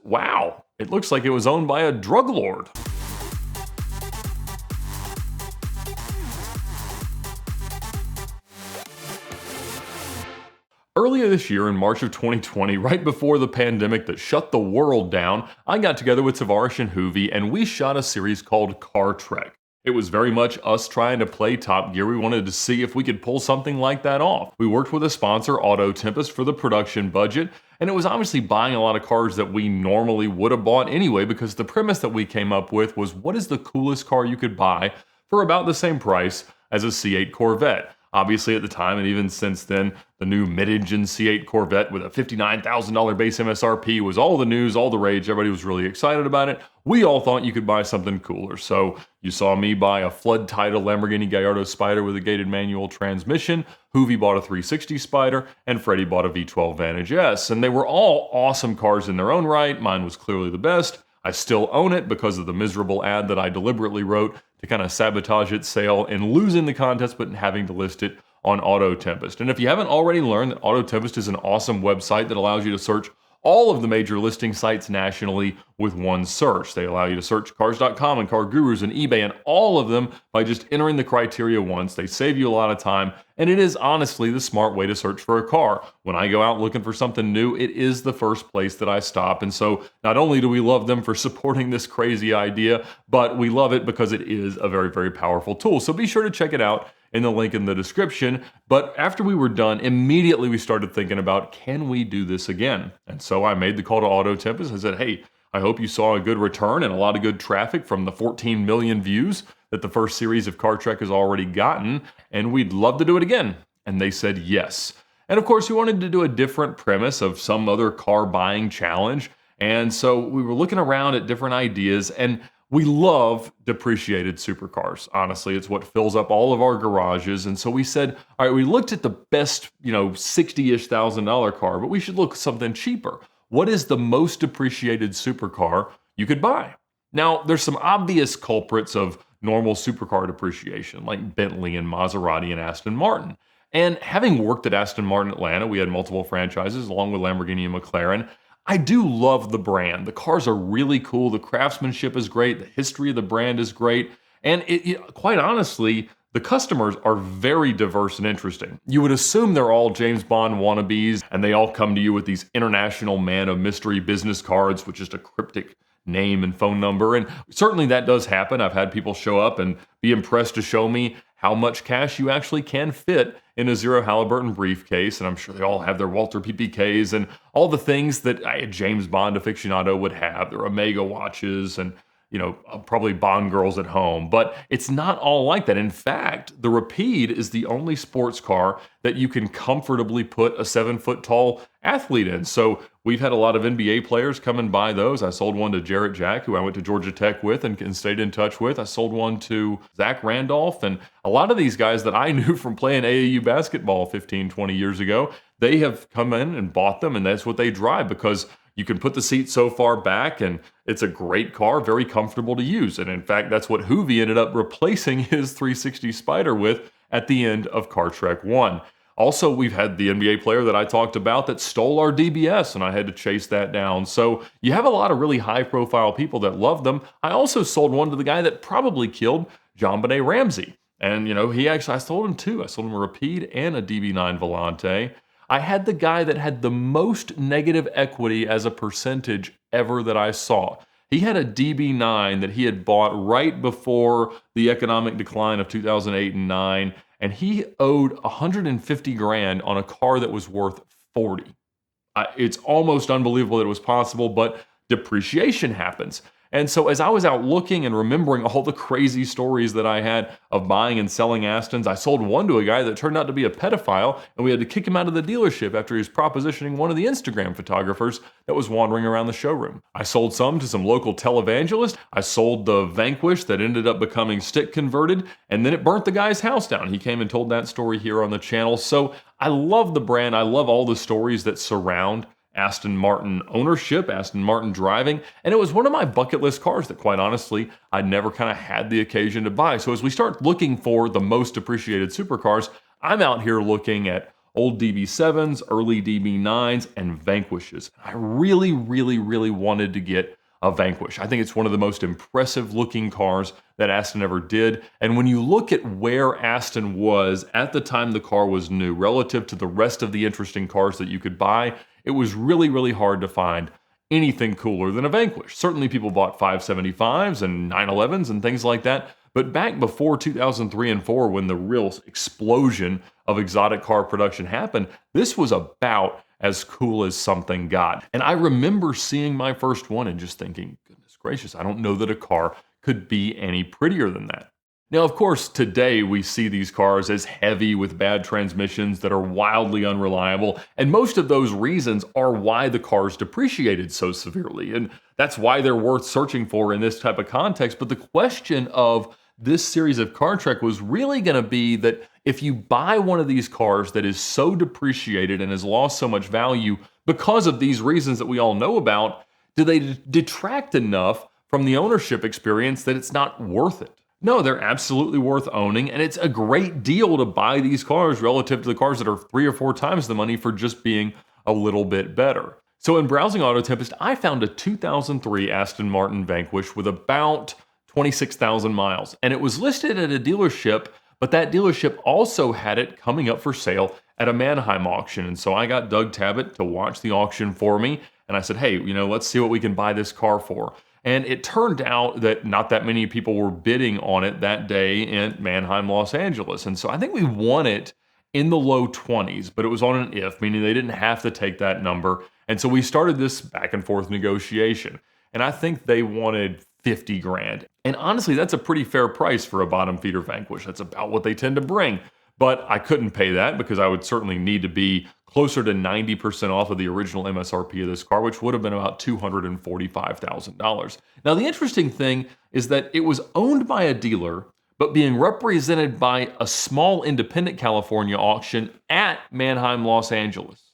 wow, it looks like it was owned by a drug lord. Earlier this year, in March of 2020, right before the pandemic that shut the world down, I got together with Tavarish and Hoovy and we shot a series called Car Trek. It was very much us trying to play Top Gear. We wanted to see if we could pull something like that off. We worked with a sponsor, Auto Tempest, for the production budget, and it was obviously buying a lot of cars that we normally would have bought anyway, because the premise that we came up with was, what is the coolest car you could buy for about the same price as a C8 Corvette? Obviously, at the time, and even since then, the new mid-engine C8 Corvette with a $59,000 base MSRP was all the news, all the rage. Everybody was really excited about it. We all thought you could buy something cooler. So you saw me buy a flood-titled Lamborghini Gallardo Spider with a gated manual transmission. Hoovy bought a 360 Spider, and Freddie bought a V12 Vantage S. And they were all awesome cars in their own right. Mine was clearly the best. I still own it because of the miserable ad that I deliberately wrote to kind of sabotage its sale and losing the contest, but having to list it on Auto Tempest. And if you haven't already learned that Auto Tempest is an awesome website that allows you to search all of the major listing sites nationally with one search. They allow you to search Cars.com and CarGurus and eBay and all of them by just entering the criteria once. They save you a lot of time, and it is honestly the smart way to search for a car. When I go out looking for something new, it is the first place that I stop. And so not only do we love them for supporting this crazy idea, but we love it because it is a very, very powerful tool. So be sure to check it out in the link in the description. But after we were done, immediately we started thinking about, can we do this again? And so I made the call to Auto Tempest. I said, hey, I hope you saw a good return and a lot of good traffic from the 14 million views that the first series of Car Trek has already gotten, and we'd love to do it again. And they said yes. And of course, we wanted to do a different premise of some other car buying challenge. And so we were looking around at different ideas, and we love depreciated supercars. Honestly, it's what fills up all of our garages. And so we said, all right, we looked at the best, $60-ish thousand car, but we should look at something cheaper. What is the most depreciated supercar you could buy? Now, there's some obvious culprits of normal supercar depreciation, like Bentley and Maserati and Aston Martin. And having worked at Aston Martin Atlanta, we had multiple franchises along with Lamborghini and McLaren. I do love the brand. The cars are really cool. The craftsmanship is great. The history of the brand is great. And quite honestly, the customers are very diverse and interesting. You would assume they're all James Bond wannabes, and they all come to you with these international man of mystery business cards with just a cryptic name and phone number. And certainly that does happen. I've had people show up and be impressed to show me how much cash you actually can fit in a Zero Halliburton briefcase. And I'm sure they all have their Walter PPKs and all the things that a James Bond aficionado would have. Their Omega watches and probably Bond girls at home. But it's not all like that. In fact, the Rapide is the only sports car that you can comfortably put a 7-foot-tall athlete in. So we've had a lot of NBA players come and buy those. I sold one to Jarrett Jack, who I went to Georgia Tech with and stayed in touch with. I sold one to Zach Randolph. And a lot of these guys that I knew from playing AAU basketball 15, 20 years ago, they have come in and bought them, and that's what they drive because you can put the seat so far back, and it's a great car, very comfortable to use. And in fact, that's what Hoovy ended up replacing his 360 Spider with at the end of Car Trek 1. Also, we've had the NBA player that I talked about that stole our DBS, and I had to chase that down. So you have a lot of really high-profile people that love them. I also sold one to the guy that probably killed JonBenet Ramsey. And, I sold him two. I sold him a Rapide and a DB9 Volante. I had the guy that had the most negative equity as a percentage ever that I saw. He had a DB9 that he had bought right before the economic decline of 2008 and 9, and he owed 150 grand on a car that was worth 40. It's almost unbelievable that it was possible, but depreciation happens. And so as I was out looking and remembering all the crazy stories that I had of buying and selling Astons, I sold one to a guy that turned out to be a pedophile, and we had to kick him out of the dealership after he was propositioning one of the Instagram photographers that was wandering around the showroom. I sold some to some local televangelist. I sold the Vanquish that ended up becoming stick converted, and then it burnt the guy's house down. He came and told that story here on the channel. So I love the brand. I love all the stories that surround Aston Martin ownership, Aston Martin driving, and it was one of my bucket list cars that, quite honestly, I never kind of had the occasion to buy. So as we start looking for the most appreciated supercars, I'm out here looking at old DB7s, early DB9s, and Vanquishes. I really, really, really wanted to get a Vanquish. I think it's one of the most impressive looking cars that Aston ever did. And when you look at where Aston was at the time the car was new relative to the rest of the interesting cars that you could buy, it was really, really hard to find anything cooler than a Vanquish. Certainly people bought 575s and 911s and things like that. But back before 2003 and 4, when the real explosion of exotic car production happened, this was about as cool as something got. And I remember seeing my first one and just thinking, goodness gracious, I don't know that a car could be any prettier than that. Now, of course, today we see these cars as heavy with bad transmissions that are wildly unreliable, and most of those reasons are why the cars depreciated so severely, and that's why they're worth searching for in this type of context. But the question of this series of Car Trek was really going to be that if you buy one of these cars that is so depreciated and has lost so much value because of these reasons that we all know about, do they detract enough from the ownership experience that it's not worth it? No, they're absolutely worth owning, and it's a great deal to buy these cars relative to the cars that are 3 or 4 times the money for just being a little bit better. So in browsing Auto Tempest, I found a 2003 Aston Martin Vanquish with about 26,000 miles, and it was listed at a dealership, but that dealership also had it coming up for sale at a Mannheim auction. And so I got Doug Tabbitt to watch the auction for me, and I said, hey, let's see what we can buy this car for. And it turned out that not that many people were bidding on it that day in Mannheim, Los Angeles. And so I think we won it in the low 20s, but it was on an if, meaning they didn't have to take that number. And so we started this back and forth negotiation. And I think they wanted 50 grand. And honestly, that's a pretty fair price for a bottom feeder Vanquish. That's about what they tend to bring. But I couldn't pay that because I would certainly need to be closer to 90% off of the original MSRP of this car, which would have been about $245,000. Now, the interesting thing is that it was owned by a dealer, but being represented by a small independent California auction at Mannheim, Los Angeles.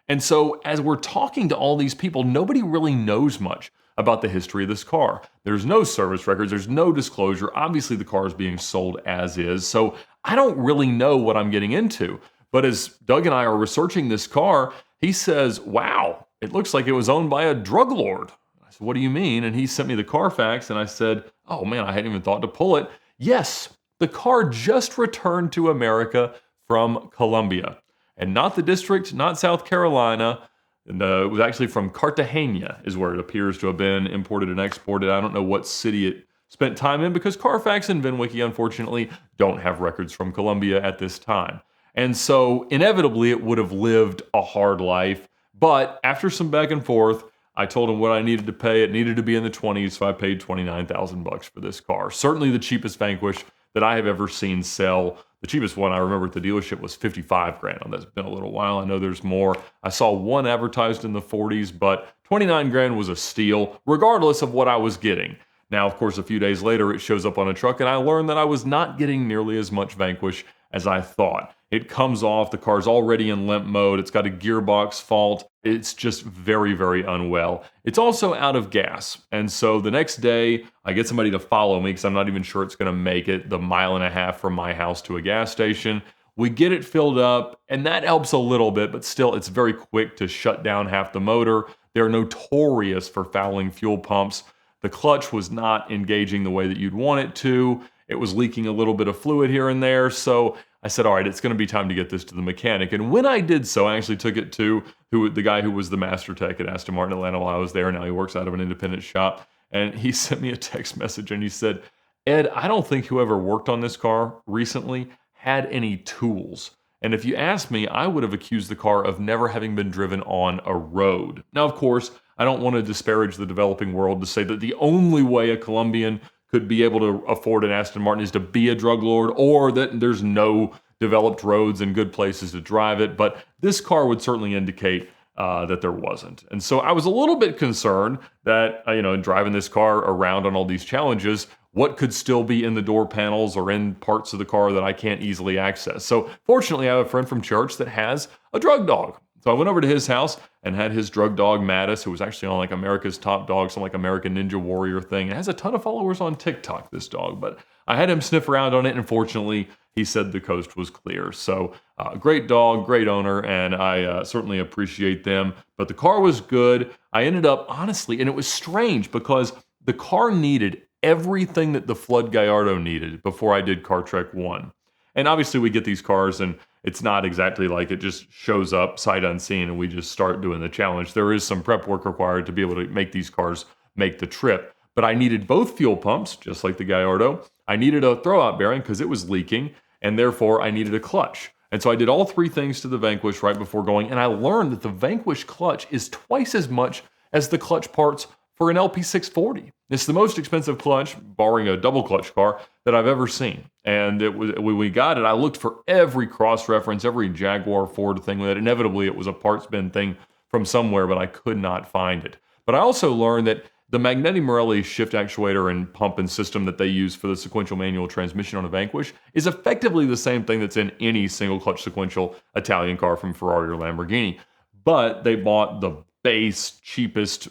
And so as we're talking to all these people, nobody really knows much about the history of this car. There's no service records, there's no disclosure. Obviously, the car is being sold as is, so I don't really know what I'm getting into. But as Doug and I are researching this car, he says, wow, it looks like it was owned by a drug lord. I said, what do you mean? And he sent me the Carfax, and I said, oh man, I hadn't even thought to pull it. Yes, the car just returned to America from Colombia. And not the district, not South Carolina. And it was actually from Cartagena is where it appears to have been imported and exported. I don't know what city it spent time in because Carfax and VINwiki, unfortunately, don't have records from Colombia at this time. And so inevitably it would have lived a hard life. But after some back and forth, I told him what I needed to pay. It needed to be in the 20s, so I paid $29,000 for this car. Certainly the cheapest Vanquish that I have ever seen sell. The cheapest one I remember at the dealership was 55 grand. That's been a little while. I know there's more. I saw one advertised in the 40s, but 29 grand was a steal, regardless of what I was getting. Now, of course, a few days later, it shows up on a truck, and I learned that I was not getting nearly as much Vanquish as I thought. It comes off, the car's already in limp mode, it's got a gearbox fault, it's just very, very unwell. It's also out of gas, and so the next day, I get somebody to follow me because I'm not even sure it's gonna make it the 1.5 miles from my house to a gas station. We get it filled up, and that helps a little bit, but still, it's very quick to shut down half the motor. They're notorious for fouling fuel pumps. The clutch was not engaging the way that you'd want it to. It was leaking a little bit of fluid here and there, so I said, all right, it's going to be time to get this to the mechanic. And when I did so, I actually took it to the guy who was the master tech at Aston Martin Atlanta while I was there. Now he works out of an independent shop. And he sent me a text message and he said, Ed, I don't think whoever worked on this car recently had any tools. And if you ask me, I would have accused the car of never having been driven on a road. Now, of course, I don't want to disparage the developing world to say that the only way a Colombian could be able to afford an Aston Martin is to be a drug lord, or that there's no developed roads and good places to drive it. But this car would certainly indicate that there wasn't. And so I was a little bit concerned that, in driving this car around on all these challenges, what could still be in the door panels or in parts of the car that I can't easily access. So fortunately, I have a friend from church that has a drug dog. So I went over to his house and had his drug dog Mattis, who was actually on like America's Top Dog, some like American Ninja Warrior thing. It has a ton of followers on TikTok, this dog, but I had him sniff around on it, and fortunately, he said the coast was clear. So great dog, great owner, and I certainly appreciate them. But the car was good. I ended up, honestly, and it was strange because the car needed everything that the Flood Gallardo needed before I did Car Trek 1. And obviously we get these cars and it's not exactly like it just shows up sight unseen and we just start doing the challenge. There is some prep work required to be able to make these cars make the trip. But I needed both fuel pumps, just like the Gallardo. I needed a throwout bearing because it was leaking, and therefore I needed a clutch. And so I did all three things to the Vanquish right before going, and I learned that the Vanquish clutch is twice as much as the clutch parts for an LP640. It's the most expensive clutch, barring a double clutch car, that I've ever seen. And when we got it, I looked for every cross-reference, every Jaguar Ford thing with it. Inevitably, it was a parts bin thing from somewhere, but I could not find it. But I also learned that the Magneti Marelli shift actuator and pump and system that they use for the sequential manual transmission on a Vanquish is effectively the same thing that's in any single clutch sequential Italian car from Ferrari or Lamborghini. But they bought the base, cheapest,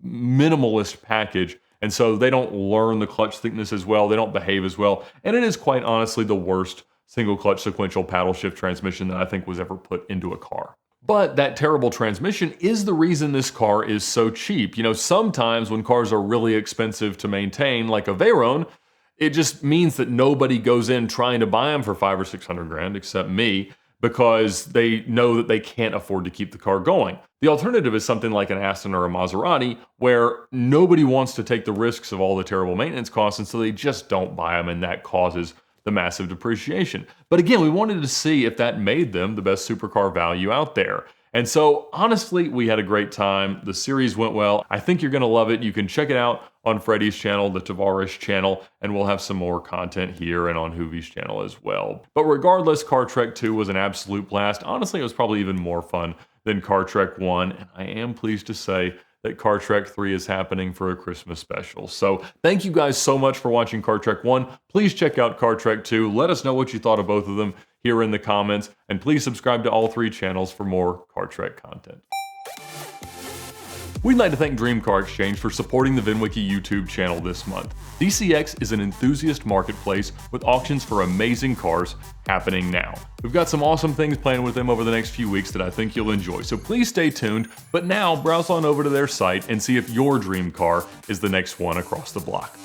minimalist package, and so they don't learn the clutch thickness as well, they don't behave as well, and it is quite honestly the worst single clutch sequential paddle shift transmission that I think was ever put into a car. But that terrible transmission is the reason this car is so cheap. You know, sometimes when cars are really expensive to maintain, like a Veyron, it just means that nobody goes in trying to buy them for $500 or $600 grand, except me, because they know that they can't afford to keep the car going. The alternative is something like an Aston or a Maserati, where nobody wants to take the risks of all the terrible maintenance costs, and so they just don't buy them, and that causes the massive depreciation. But again, we wanted to see if that made them the best supercar value out there. And so honestly, we had a great time. The series went well. I think you're gonna love it. You can check it out on Freddie's channel, the Tavares channel, and we'll have some more content here and on Hoovie's channel as well. But regardless, Car Trek 2 was an absolute blast. Honestly, it was probably even more fun than Car Trek 1, and I am pleased to say that Car Trek 3 is happening for a Christmas special. So thank you guys so much for watching Car Trek 1. Please check out Car Trek 2. Let us know what you thought of both of them here in the comments, and please subscribe to all three channels for more Car Trek content. We'd like to thank Dream Car Exchange for supporting the VINwiki YouTube channel this month. DCX is an enthusiast marketplace with auctions for amazing cars happening now. We've got some awesome things planned with them over the next few weeks that I think you'll enjoy, so please stay tuned. But now, browse on over to their site and see if your dream car is the next one across the block.